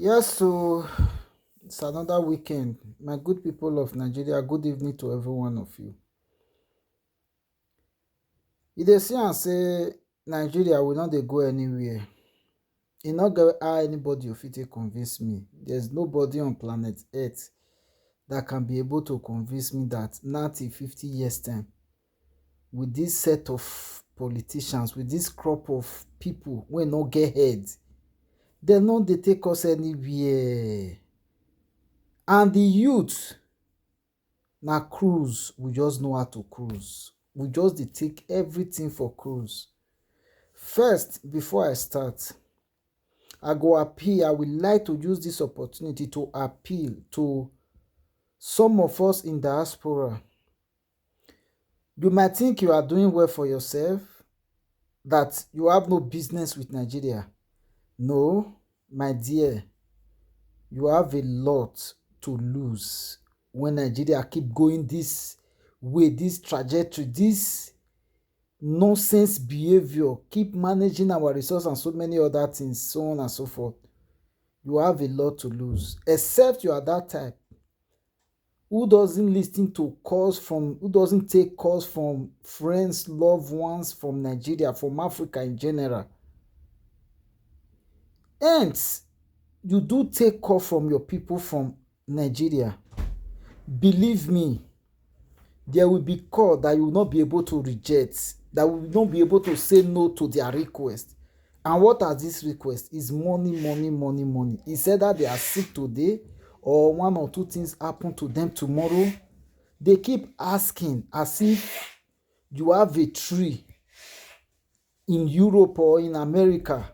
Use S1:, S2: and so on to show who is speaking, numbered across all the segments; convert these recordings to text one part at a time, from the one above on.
S1: Yes, so it's another weekend. My good people of Nigeria, good evening to every one of you. You dey see and say Nigeria will not dey go anywhere. E no get how anybody go fit take convince me. There's nobody on planet Earth that can be able to convince me that now till 50 years time, with this set of politicians, with this crop of people wey no get head, dem no dey take us anywhere. And the youth na cruise, we just know how to cruise. We just dey take everything for cruise. First, before I start, I go appeal. I would like to use this opportunity to appeal to some of us in diaspora. You might think you are doing well for yourself, that you have no business with Nigeria. No, my dear, you have a lot to lose when Nigeria keep going this way, this trajectory, this nonsense behavior, keep managing our resources and so many other things, so on and so forth. You have a lot to lose, except you are that type who doesn't listen to calls from, who doesn't take calls from friends, loved ones from Nigeria, from Africa in general. Hence, you do take call from your people from Nigeria. Believe me, there will be call that you will not be able to reject, that will not be able to say no to their request. And what are these requests? Is money, money, money, money. He said that they are sick today, or one or two things happen to them tomorrow. They keep asking as if you have a tree in Europe or in America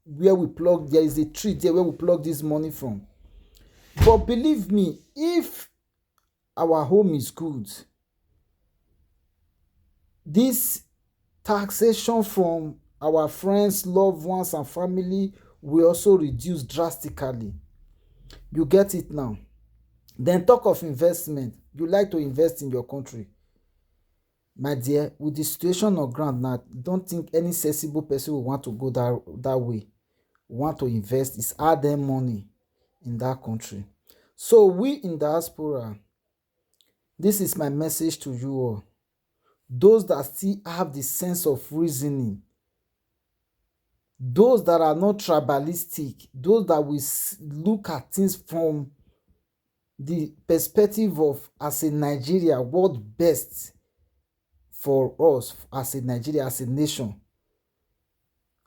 S1: where we plug, there is a tree there where we plug this money from. But believe me, if our home is good, this taxation from our friends, loved ones, and family will also reduce drastically. You get it now. Then talk of investment. You like to invest in your country. My dear, with the situation on ground now, don't think any sensible person will want to go that way. Want to invest is hard earned money in that country. So we in diaspora, this is my message to you all. Those that still have the sense of reasoning, those that are not tribalistic, those that will look at things from the perspective of, as a Nigeria, what best for us as a Nigeria, as a nation.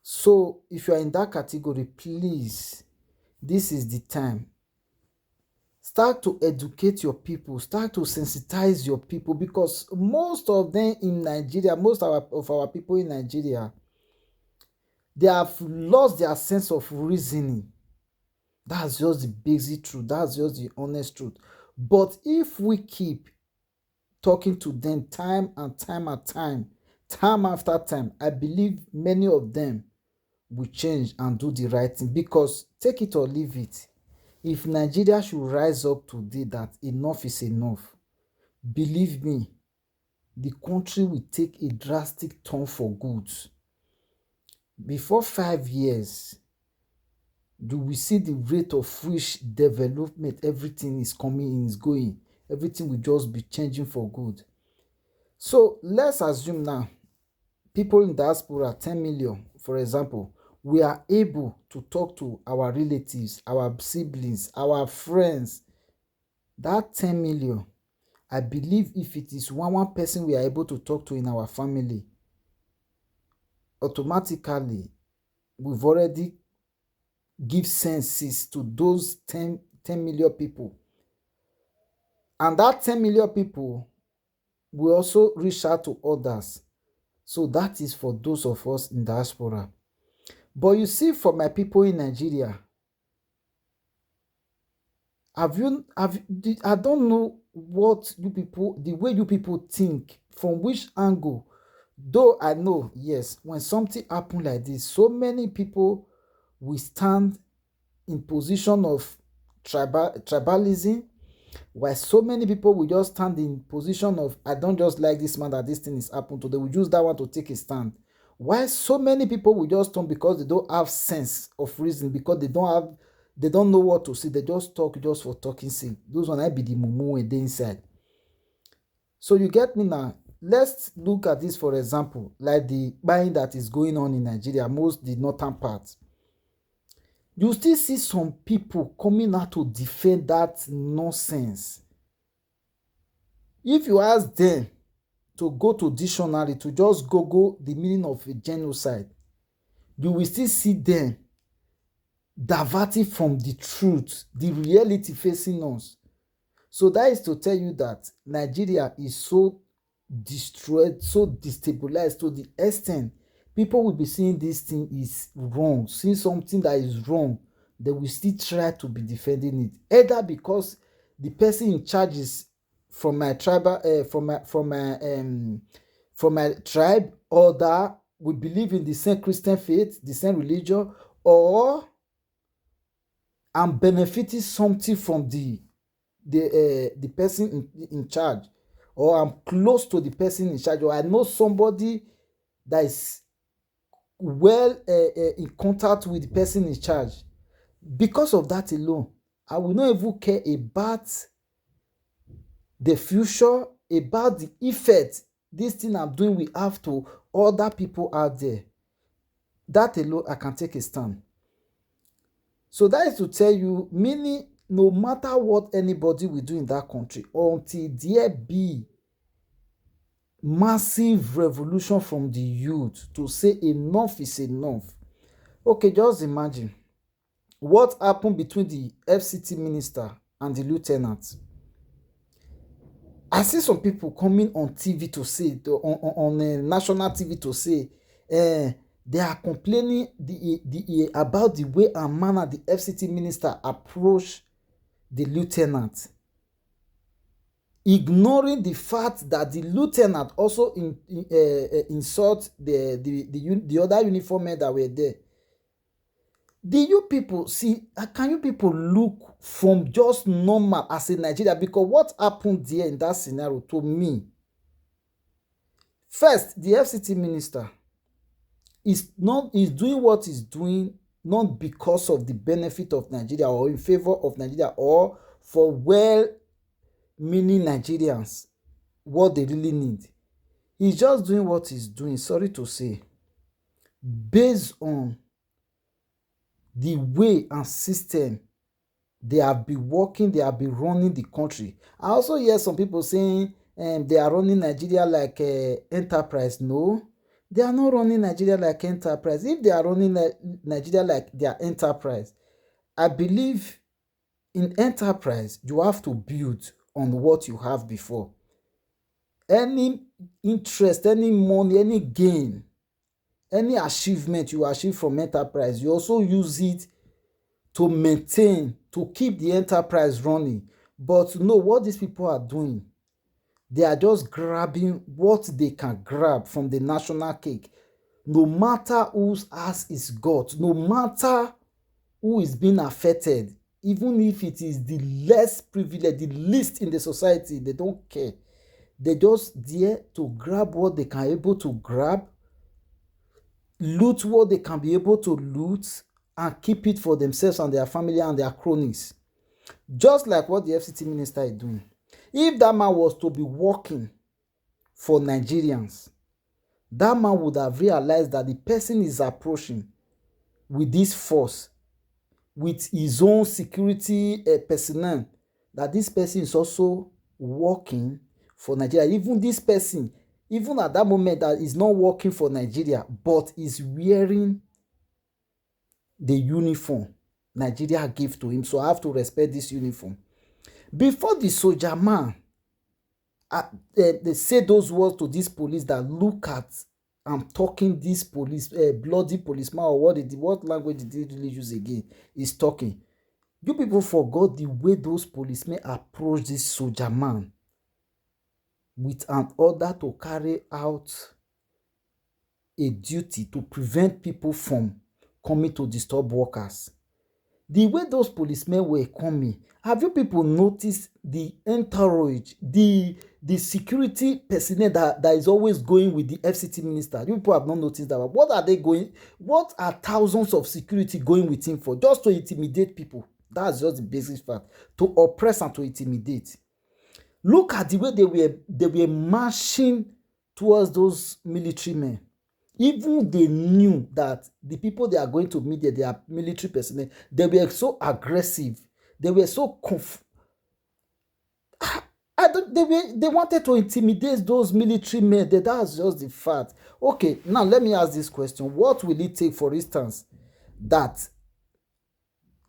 S1: So if you are in that category, please, this is the time. Start to educate your people, start to sensitize your people, because most of them in Nigeria, most of our people in Nigeria, they have lost their sense of reasoning. That's just the basic truth. That's just the honest truth. But if we keep talking to them time and time and time after time, I believe many of them will change and do the right thing. Because take it or leave it, if Nigeria should rise up today that enough is enough, believe me, the country will take a drastic turn for good. Before 5 years, you will see the rate of which development, everything is coming, is going. Everything will just be changing for good. So let's assume now, people in diaspora, 10 million, for example, we are able to talk to our relatives, our siblings, our friends. That 10 million, I believe if it is one person we are able to talk to in our family, automatically, we've already give senses to those 10 million people. And that 10 million people will also reach out to others. So that is for those of us in diaspora. But you see, for my people in Nigeria, I don't know what you people, the way you people think, from which angle. Though I know, yes, when something happen like this, so many people will stand in position of tribalism, while so many people will just stand in position of, I don't just like this man that this thing is happening to. They will use that one to take a stand. Why so many people will just turn because they don't have sense of reason, because they don't have They don't know what to say. They just talk just for talking sake. Those one I be the mumu wey dey inside. So you get me now. Let's look at this, for example, like the buying that is going on in Nigeria, most the northern part. You still see some people coming out to defend that nonsense. If you ask them to go to dictionary, to just Google the meaning of a genocide, you will still see them diverting from the truth, the reality facing us. So that is to tell you that Nigeria is so destroyed, so destabilized to the extent people will be seeing this thing is wrong, seeing something that is wrong, they will still try to be defending it. Either because the person in charge is from my tribal, from my tribe, or that we believe in the same Christian faith, the same religion, or I'm benefiting something from the person in charge, or I'm close to the person in charge, or I know somebody that is well in contact with the person in charge. Because of that alone, I will not even care about the future, about the effect this thing I'm doing will have to other people out there. That alone, I can take a stand. So that is to tell you, meaning no matter what anybody will do in that country, until there be massive revolution from the youth to say enough is enough. Okay, just imagine what happened between the FCT minister and the lieutenant. I see some people coming on TV to say, on national TV to say, they are complaining about the way and manner the FCT minister approached the lieutenant, ignoring the fact that the lieutenant also insult the other uniform men that were there. Do you people see? Can you people look from just normal as a Nigeria? Because what happened there in that scenario to me, first, the FCT minister is doing what he's doing not because of the benefit of Nigeria or in favor of Nigeria or for well-meaning Nigerians, what they really need. He's just doing what he's doing, sorry to say, based on the way and system they have been working, they have been running the country. I also hear some people saying they are running Nigeria like enterprise. No, they are not running Nigeria like enterprise. If they are running Nigeria like their enterprise, I believe in enterprise, you have to build on what you have before. Any interest, any money, any gain, any achievement you achieve from enterprise, you also use it to maintain, to keep the enterprise running. But no, what these people are doing, they are just grabbing what they can grab from the national cake. No matter whose ass is got, no matter who is being affected, even if it is the less privileged, the least in the society, they don't care. They just there to grab what they can able to grab, loot what they can be able to loot, and keep it for themselves and their family and their cronies. Just like what the FCT minister is doing. If that man was to be working for Nigerians, that man would have realized that the person is approaching with this force, with his own security personnel, that this person is also working for Nigeria. Even this person, even at that moment, that is not working for Nigeria, but is wearing the uniform Nigeria gave to him. So I have to respect this uniform. Before the soldier man, they say those words to this police that look at, I'm talking this police, bloody policeman, or what language did they really use again, is talking. You people forgot the way those policemen approach this soldier man with an order to carry out a duty to prevent people from coming to disturb workers. The way those policemen were coming, have you people noticed the entourage, the security personnel that is always going with the FCT minister? You people have not noticed that. What are they going? What are thousands of security going with him for? Just to intimidate people. That's just the basic fact. To oppress and to intimidate. Look at the way they were marching towards those military men. Even they knew that the people they are going to meet, they are military personnel. They were so aggressive. They were so they wanted to intimidate those military men. That's just the fact. Okay, now let me ask this question. What will it take, for instance, that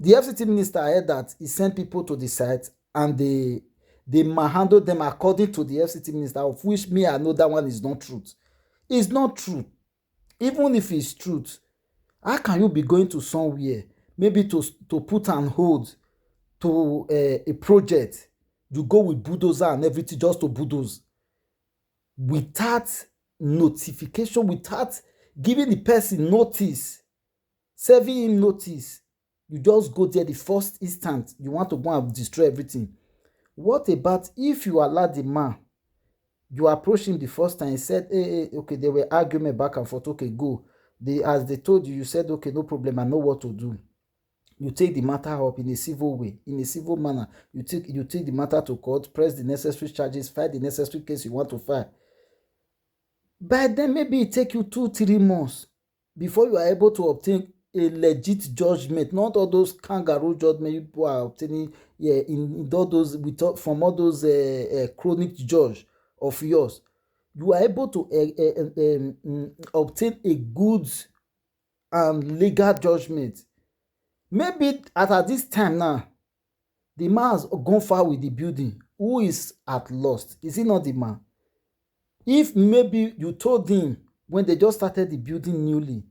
S1: the FCT minister heard that he sent people to the site and they manhandled them according to the FCT minister, of which me, I know that one is not truth. It's not true. Even if it's truth, how can you be going to somewhere, maybe to put on hold to a project, you go with bulldozer and everything just to bulldoze without notification, without giving the person notice, serving him notice? You just go there the first instant you want to go and destroy everything. What about if you allow the man, you approach him the first time, he said, hey, okay, there were argument back and forth, okay, go. As they told you, you said, okay, no problem, I know what to do. You take the matter up in a civil way, in a civil manner. You take the matter to court, press the necessary charges, file the necessary case you want to file. By then, maybe it take you 2-3 months before you are able to obtain a legit judgment, not all those kangaroo judgment people are obtaining in all those from all those chronic judge of yours. You are able to obtain a good and legal judgment. Maybe at this time now, the man has gone far with the building. Who is at lost? Is it not the man? If maybe you told him when they just started the building newly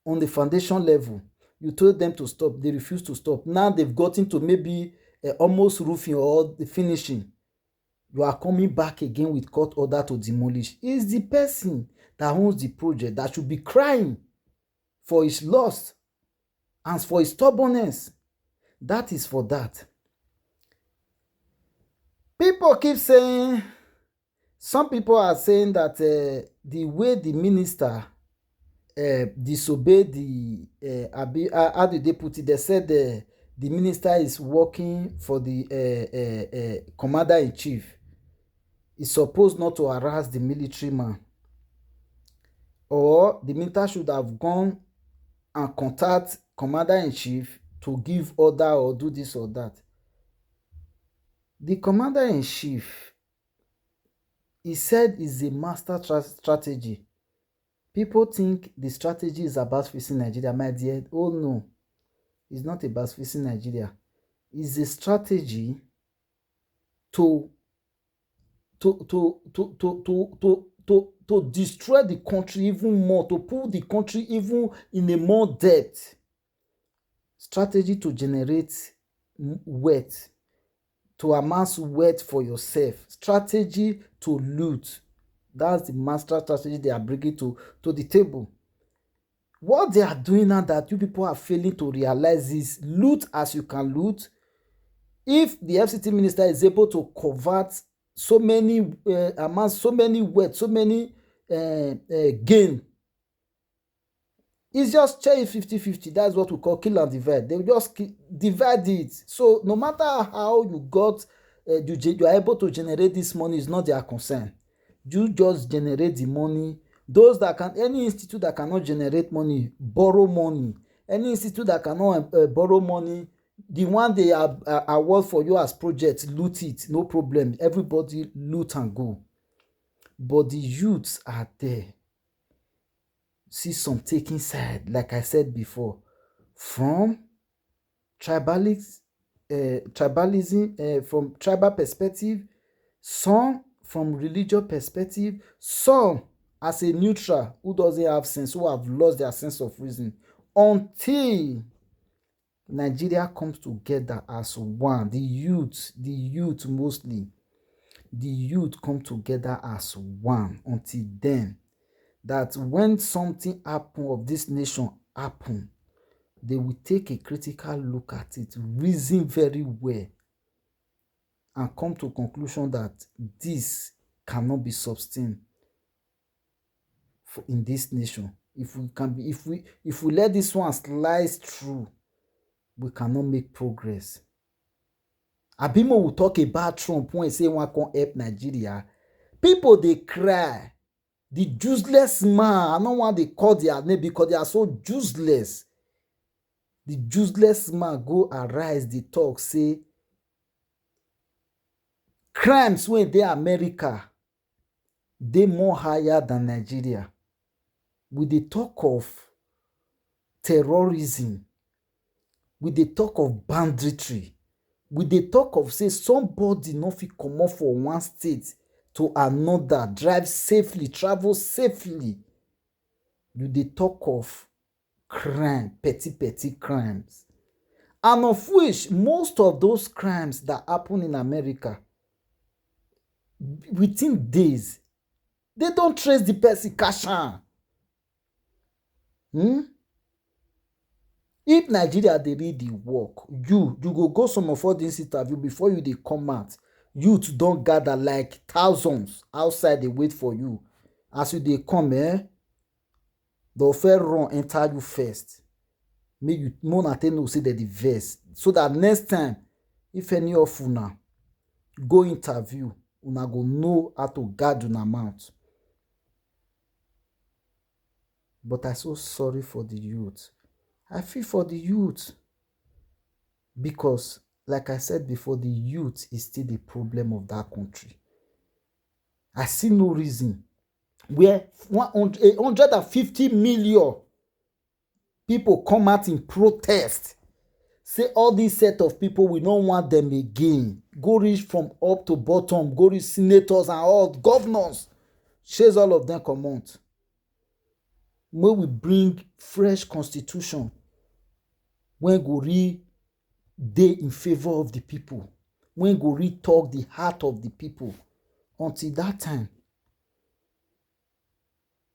S1: on the foundation level, you told them to stop, they refused to stop. Now they've gotten to maybe almost roofing or the finishing. You are coming back again with court order to demolish. It's the person that owns the project that should be crying for his loss and for his stubbornness. That is for that. People keep saying, some people are saying that the way the minister disobeyed how did they put it? They said the minister is working for the commander-in-chief. He's supposed not to harass the military man. Or the minister should have gone and contact commander-in-chief to give order or do this or that. The commander-in-chief, he said, is a master strategy. People think the strategy is about facing Nigeria. My dear, oh no, it's not about facing Nigeria. It's a strategy to destroy the country even more, to put the country even in a more debt. Strategy to generate wealth, to amass wealth for yourself. Strategy to loot. That's the master strategy they are bringing to the table. What they are doing now that you people are failing to realize is loot as you can loot. If the FCT minister is able to convert so many amass so many wealth, so many gain, it's just share 50-50. That's what we call kill and divide. They will just divide it. So no matter how you got you are able to generate this money, is not their concern. You just generate the money. Those that can, any institute that cannot generate money, borrow money. Any institute that cannot borrow money, the one they award for you as project, loot it, no problem. Everybody loot and go. But the youths are there. See some taking side, like I said before, from tribalism, from tribal perspective, some from religious perspective, some as a neutral who doesn't have sense, who have lost their sense of reason, until Nigeria comes together as one. The youth mostly, the youth come together as one. Until then, that when something happen of this nation happen, they will take a critical look at it, reason very well, and come to a conclusion that this cannot be sustained in this nation. If we let this one slide through, we cannot make progress. Abimo will talk about Trump when he say one can help Nigeria. People they cry. The useless man, I don't want they call their name because they are so useless. The useless man go arise, the talk, say crimes when they America, they more higher than Nigeria. With the talk of terrorism, with the talk of banditry, with the talk of say somebody no fit comot for one state to another, drive safely, travel safely. You dey talk of crime, petty crimes. And of which most of those crimes that happen in America, within days, they don't trace the person cash am. If Nigeria dey read the work, you go some of all this interview before you dey come out. Youth don gather like thousands outside dey wait for you. As you dey come, they'll first run enter you first. Make you more take know say the verse. So that next time, if any of una go interview, una go know how to guard una mouth. But I so sorry for the youth. I feel for the youth. Because, like I said before, the youth is still the problem of that country. I see no reason where 150 million people come out in protest. Say all these set of people, we don't want them again. Go reach from up to bottom, go reach senators and all governors. Chase all of them come out. When we bring fresh constitution, when go read dey in favor of the people, when go read talk the heart of the people. Until that time,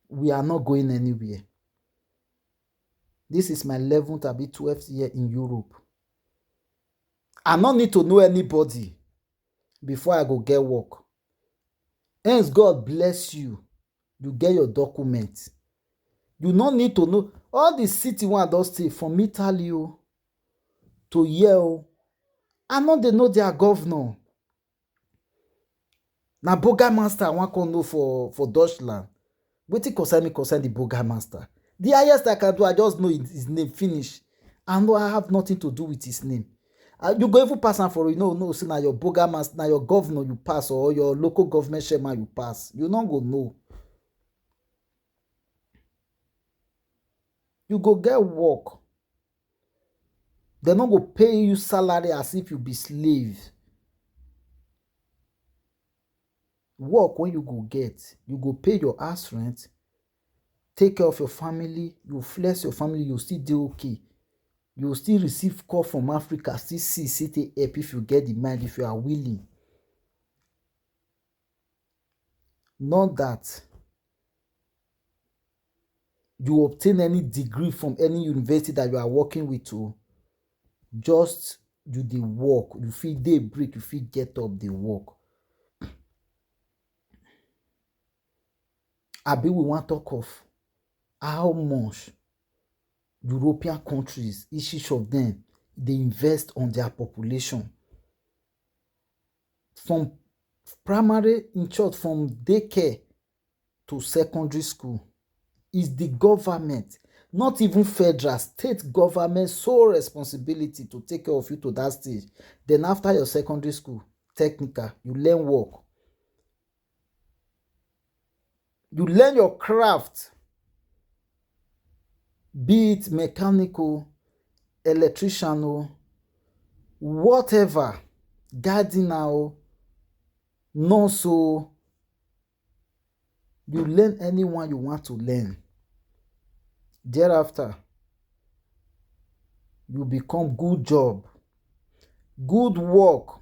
S1: we are not going anywhere. This is my 11th or 12th year in Europe. I no need to know anybody before I go get work. Hence, God bless you. You get your documents. You no need to know all the city one don stay from Italy to here. I know they know their governor. Na Burgermaster I wan come know for Deutschland. Wetin concern the Burgermaster? The highest I can do, I just know his name finish. I know I have nothing to do with his name. You go even pass am for no say na your Burgermaster, na your governor you pass, or your local government chairman you pass. You no go know. You go get work. They no go pay you salary as if you be slave. Work when you go get, you go pay your house rent, take care of your family, you flex your family, you still do okay. You still receive call from Africa, still see help if you get the mind, if you are willing. Not that you obtain any degree from any university that you are working with to just do the work. You feel day break, you feel get up the work. Abi we want to talk of how much European countries, each of them, they invest on their population. From primary, in short, from daycare to secondary school, is the government, not even federal, state government sole responsibility to take care of you to that stage. Then after your secondary school, technical, you learn work. You learn your craft, be it mechanical, electrician, whatever, gardener, nurse. You learn anyone you want to learn. Thereafter, you become good job, good work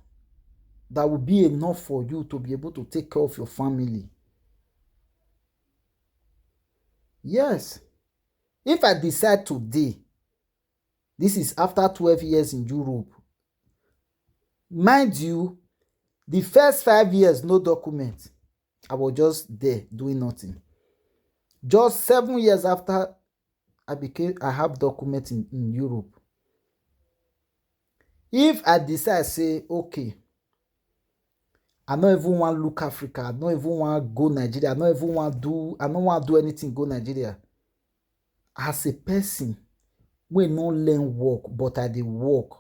S1: that will be enough for you to be able to take care of your family. Yes. If I decide today, this is after 12 years in Europe. Mind you, the first 5 years, no document. I was just there doing nothing. Just 7 years after I have documents in Europe. If I decide say okay, I no even wan look Africa, I no even wan go Nigeria, I no wan do anything go Nigeria. As a person wey no learn work but I dey work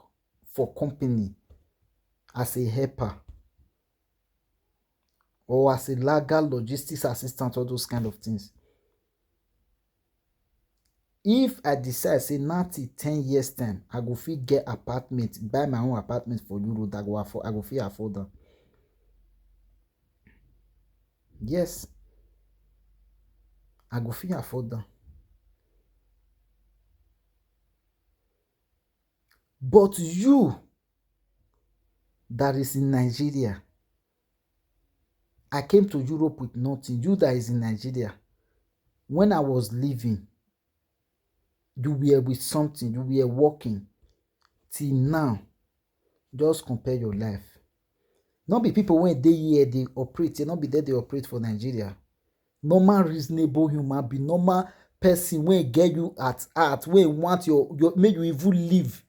S1: for company as a helper or as a legal logistics assistant, all those kind of things. If I decide say na till 10 years time I go fit get apartment, buy my own apartment for Europe, I go fit afford am. Yes, I go fit afford am. But you that is in Nigeria, I came to Europe with nothing. You that is in Nigeria, when I was leaving, you were with something, you were working. Till now, just compare your life. Not be people when they here they operate, not be there they operate for Nigeria. Normal reasonable human being, normal person when get you at heart, when want your make you even live,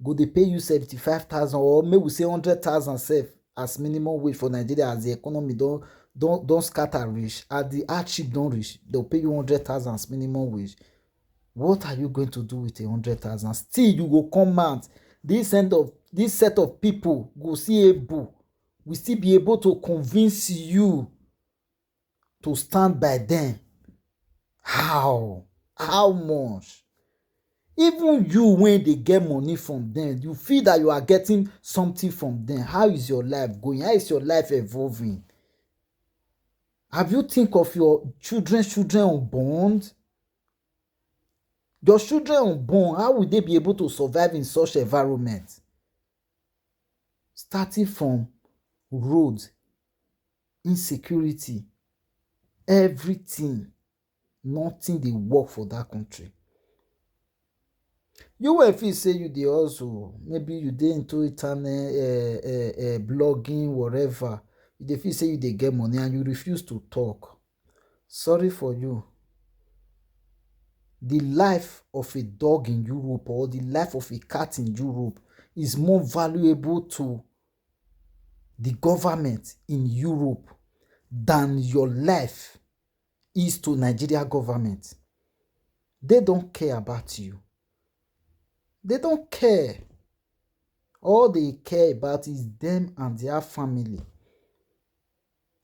S1: go they pay you 75,000 or maybe we say 100,000 sef as minimum wage for Nigeria as the economy don't scatter reach, as the hardship don't reach, they'll pay you 100,000 as minimum wage. What are you going to do with 100,000? Still, you go come out. This set of people go see able, we still be able to convince you to stand by them. How? How much? Even you, when they get money from them, you feel that you are getting something from them. How is your life going? How is your life evolving? Have you think of your children unborn? Your children unborn, how will they be able to survive in such environment? Starting from road, insecurity, everything, nothing dey work for that country. You will feel say you dey also, maybe you dey into internet blogging, whatever. You dey feel say you dey get money and you refuse to talk. Sorry for you. The life of a dog in Europe or the life of a cat in Europe is more valuable to the government in Europe than your life is to Nigeria government. They don't care about you. They don't care. All they care about is them and their family.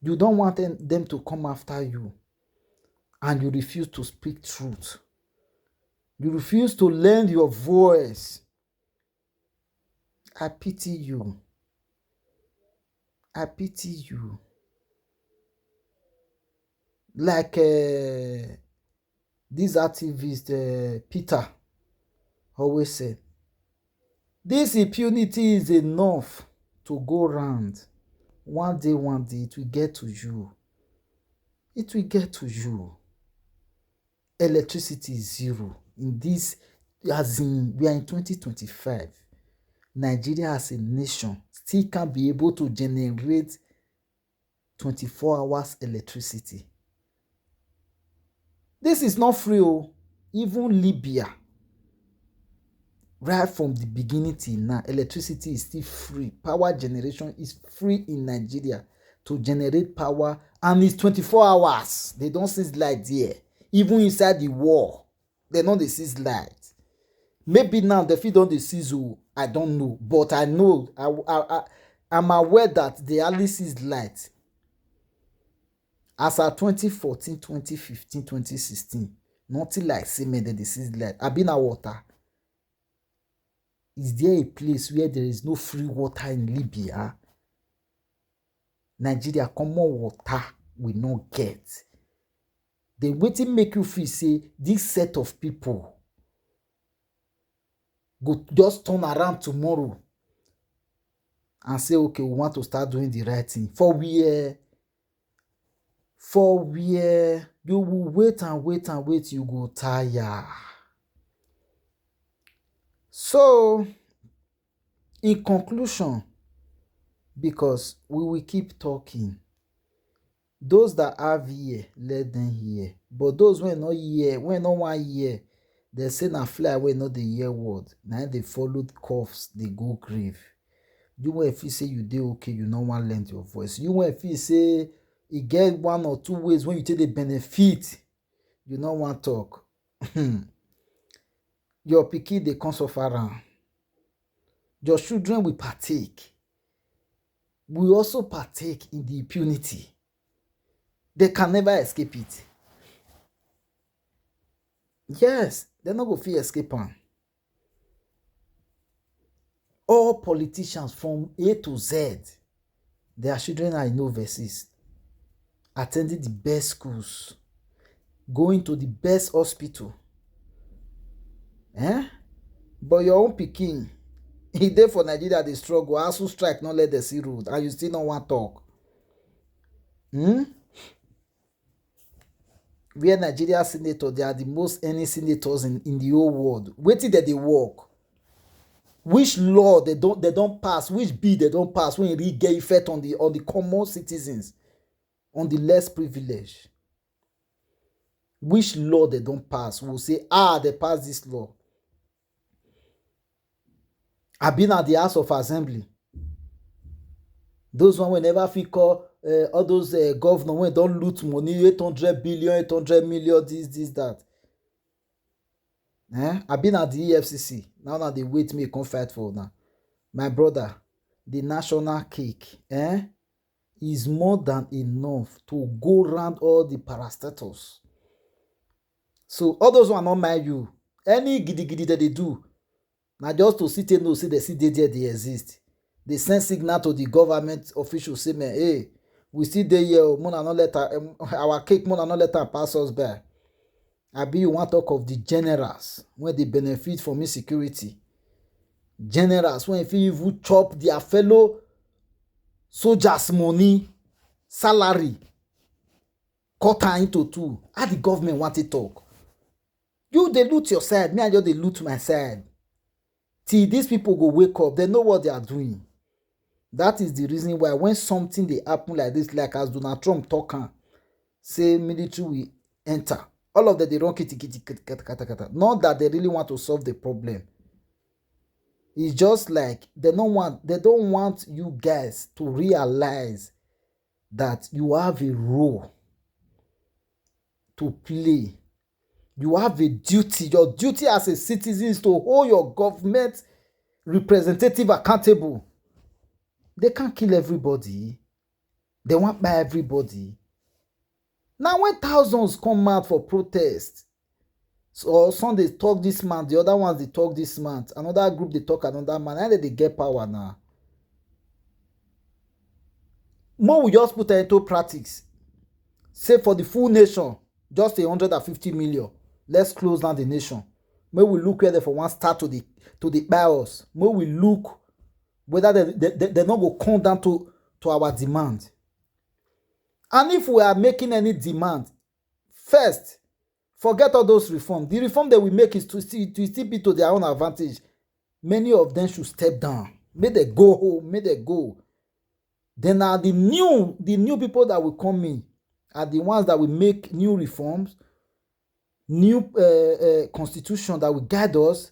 S1: You don't want them to come after you, and you refuse to speak truth. You refuse to lend your voice. I pity you. I pity you. Like this activist, Peter, always said, this impunity is enough to go round. One day, it will get to you. It will get to you. Electricity is zero. In this, as in, we are in 2025. Nigeria as a nation still can't be able to generate 24 hours electricity. This is not free. Even Libya, right from the beginning till now, electricity is still free. Power generation is free in Nigeria to generate power, and it's 24 hours. They don't see light there. Even inside the war, they know they see light. Maybe now the field on the season, I don't know, but I know I'm aware that they only see light. As at 2014, 2015, 2016, nothing like cement that they see light. I've been at water. Is there a place where there is no free water in Libya? Nigeria, common water we not get. They waiting make you feel say this set of people go just turn around tomorrow and say, okay, we want to start doing the right thing. For where you will wait and wait and wait, you go tire. So, in conclusion, because we will keep talking, those that have ear, let them hear. But those when not hear, when no one hear, They say na fly wey no dey hear word. Na they followed coughs, they go grave. You wey feel say you dey okay, you no wan lend your voice. You wey feel say e get one or two ways when you take the benefit, you no wan talk. Your pikin dey come suffer am. Your children will partake. We also partake in the impunity. They can never escape it. Yes, they no go fit escape am. All politicians from A to Z, their children are in overseas, attending the best schools, going to the best hospital. But your own pikin, he dey for Nigeria dey struggle. ASUU strike no let them see road, and you still no wan talk. Where Nigeria senators, they are the most earning senators in the whole world. Wetin dem dey work? Which law they don't pass? Which bill they don't pass when it really get effect on the common citizens, on the less privileged? Which law they don't pass? We'll say, they pass this law. I've been at the House of Assembly. Those one will never fit call all those governors when don't loot money, 800 billion, 800 million, this, that. I've been at the EFCC. Now they wait me come fight for now. My brother, the national cake is more than enough to go around all the parastatals. So all those one not mind you. Any giddy that they do, now just to sit and know, see they see they exist. They send signal to the government officials say, man, hey, we see they here, our cake, not let her pass us by. I be you want to talk of the generals when they benefit from insecurity. Generals when if you chop their fellow soldiers' money, salary, cut her into two. How the government want to talk? You they loot your side, me and you they loot my side. Till these people go wake up, they know what they are doing. That is the reason why when something they happen like this, like as Donald Trump talking, say military will enter. All of them they run kitty. Not that they really want to solve the problem. It's just like they don't want you guys to realize that you have a role to play. You have a duty. Your duty as a citizen is to hold your government representative accountable. They can't kill everybody. They want by everybody. Now when thousands come out for protest, so some they talk this month, the other ones they talk this month, another group they talk another month, and then they get power now. More we just put it into practice. Say for the full nation, just 150 million. Let's close down the nation. May we look whether for one start to the bios. May we look whether they not go come down to our demand. And if we are making any demand, first, forget all those reforms. The reform that we make is to still be to their own advantage. Many of them should step down. May they go home. May they go. Then are the new people that will come in are the ones that will make new reforms, new constitution that will guide us.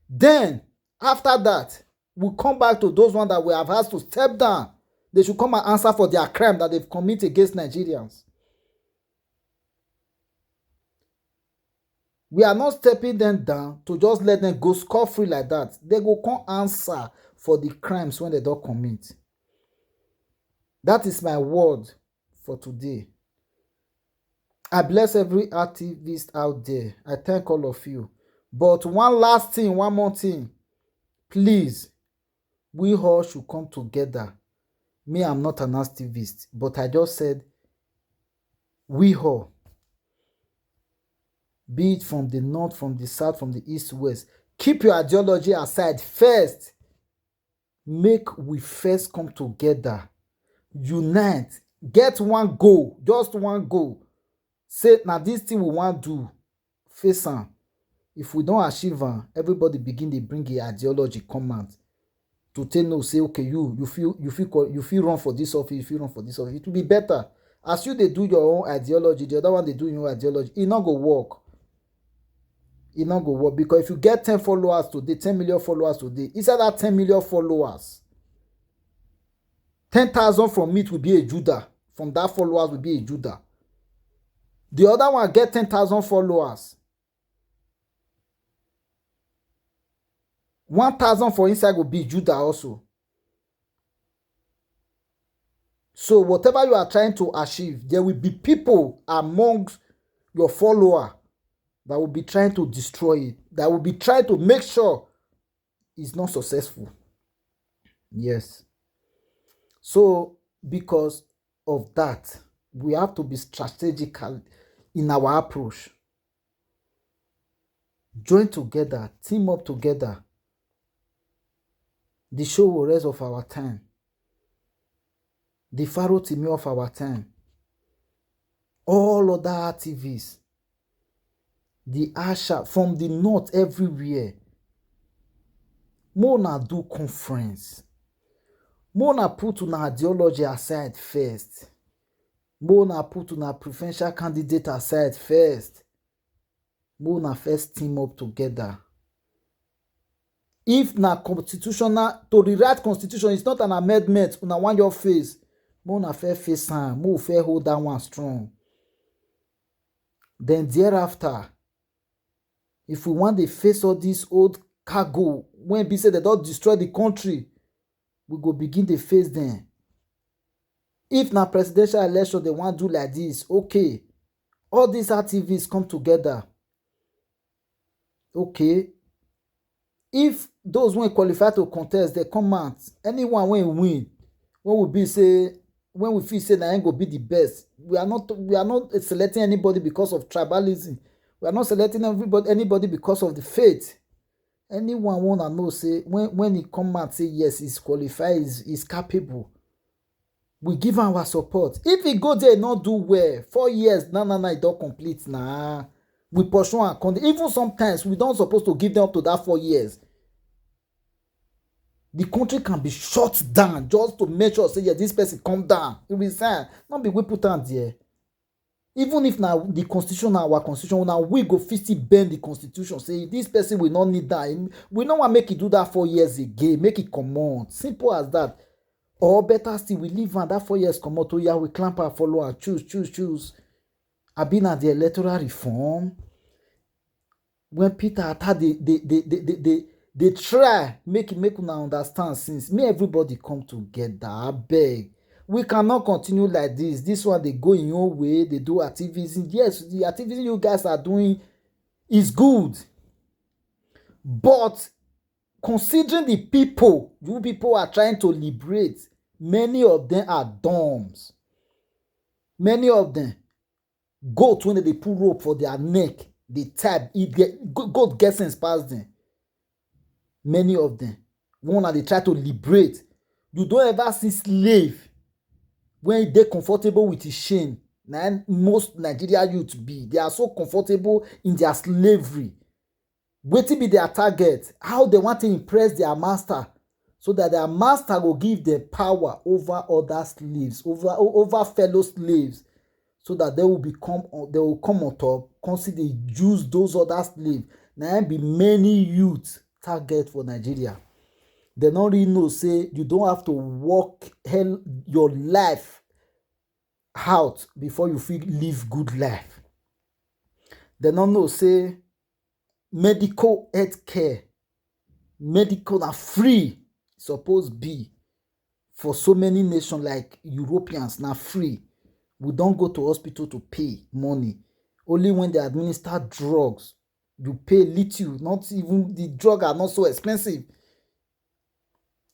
S1: Then after that, we'll come back to those ones that we have asked to step down. They should come and answer for their crime that they've committed against Nigerians. We are not stepping them down to just let them go scot-free like that. They go come answer for the crimes when they don't commit. That is my word for today. I bless every activist out there. I thank all of you. But one more thing. Please, we all should come together. Me, I'm not an activist, but I just said we all, be it from the north, from the south, from the east, west, keep your ideology aside first. Make we first come together, unite, get one goal, just one goal. Say, now this thing we want to do, face am. If we don't achieve am, everybody begin to bring a ideology come out. To tell no, say, okay, you feel run for this office, you feel run for this office. It will be better. As you they do your own ideology, the other one they do your own ideology. It not go work. it not go work, because if you get 10 followers today, 10 million followers today, inside that 10 million followers, 10,000 from it will be a Judah. From that followers will be a Judah. The other one get 10,000 followers. 1,000 for inside will be Judah also. So whatever you are trying to achieve, there will be people amongst your follower that will be trying to destroy it, that will be trying to make sure it's not successful. Yes. So because of that, we have to be strategical in our approach. Join together, team up together. The show will rest of our time. The Pharaoh Timi of our time. All other activists. The Asha from the north everywhere. Mona do conference. Mona put una ideology aside first. Mona put una preferential candidate aside first. Mona first team up together. If na constitutional, to rewrite constitution is not an amendment, una want your face. Mona fair face am, mo fair hold that one strong. Then thereafter, if we want to face all this old cargo, when be say they don't destroy the country, we go begin to face them. If na presidential election they want to do like this, okay. All these activists come together. Okay. If those when qualify to contest, they come out. Anyone when win, when we feel say that ain't go be the best. We are not selecting anybody because of tribalism. We are not selecting anybody because of the faith. Anyone wanna know say when he come out say yes, he's qualified, he's capable. We give him our support. If he go there and not do well, 4 years, it don't complete. Nah. We pursue and continue. Even sometimes we don't supposed to give them up to that 4 years. The country can be shut down just to make sure say yeah, this person come down. He resign. Not be we put on there. Even if now the constitution, our constitution, now we go 50 bend the constitution. Say this person will not need that. We don't want to make it do that 4 years again. Make it come on. Simple as that. Or better still, we leave and that 4 years come out. Yeah, we clamp our follower. Choose. I've been at the electoral reform. When Peter attacked they try make una understand since me everybody come together. I beg. We cannot continue like this. This one they go in your way. They do activism. Yes, the activism you guys are doing is good. But considering the people you people are trying to liberate, many of them are dumbs. Many of them goat when they put rope for their neck, they type goat gets sense past them. Many of them, one they try to liberate. You don't ever see slave when they comfortable with his shame. Now most Nigeria youth be, they are so comfortable in their slavery. Waiting be their target, how they want to impress their master, so that their master will give them power over other slaves, over fellow slaves, so that they will come on top, consider use those other slaves. Now be many youth target for Nigeria. They don't really know say you don't have to work your life out before you feel live good life. They don't know say medical health care, medical are free, supposed be for so many nations like Europeans now free. We don't go to hospital to pay money. Only when they administer drugs, you pay little. Not even the drugs are not so expensive.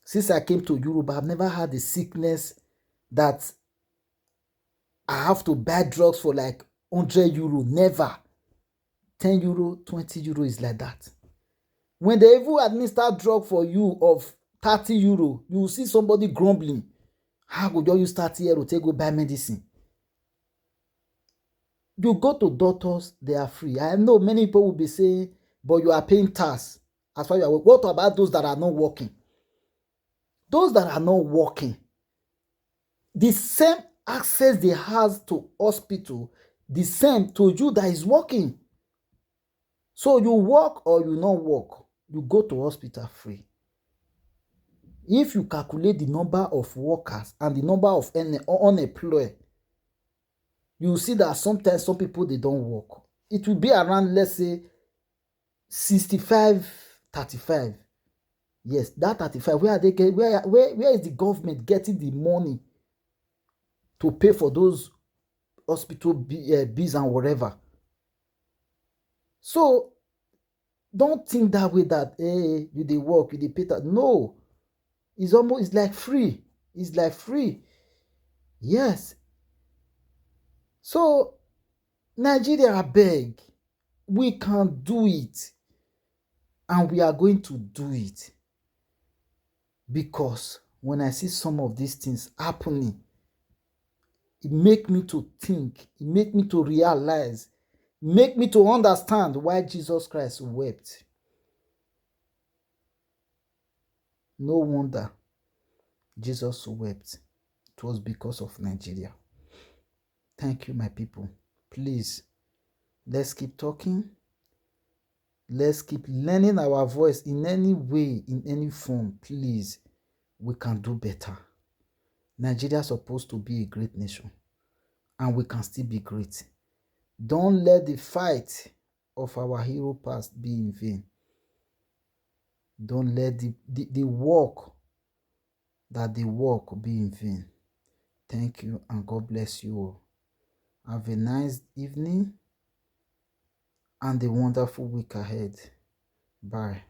S1: Since I came to Europe, I've never had a sickness that I have to buy drugs for like 100 euro. Never. 10 euro, 20 euro is like that. When they even administer drug for you of 30 euro, you will see somebody grumbling. How could you use 30 euro to go buy medicine? You go to doctors, they are free. I know many people will be saying, but you are paying tax. As far as you are, what about those that are not working? Those that are not working, the same access they have to hospital, the same to you that is working. So you work or you not work, you go to hospital free. If you calculate the number of workers and the number of unemployed, you see that sometimes some people they don't work. It will be around, let's say, 65, 35. Yes, that 35. Where are they get, where is the government getting the money to pay for those hospital bills and whatever? So don't think that way that hey, you they work, you they pay that. No, it's like free. It's like free. Yes. So Nigeria, I beg, we can do it, and we are going to do it, because when I see some of these things happening, it make me to think, it make me to realize, make me to understand why Jesus Christ wept. No wonder Jesus wept. It was because of Nigeria. Thank you, my people. Please, let's keep talking. Let's keep learning our voice in any way, in any form. Please, we can do better. Nigeria is supposed to be a great nation, and we can still be great. Don't let the fight of our hero past be in vain. Don't let the work that they work be in vain. Thank you, and God bless you all. Have a nice evening and a wonderful week ahead. Bye.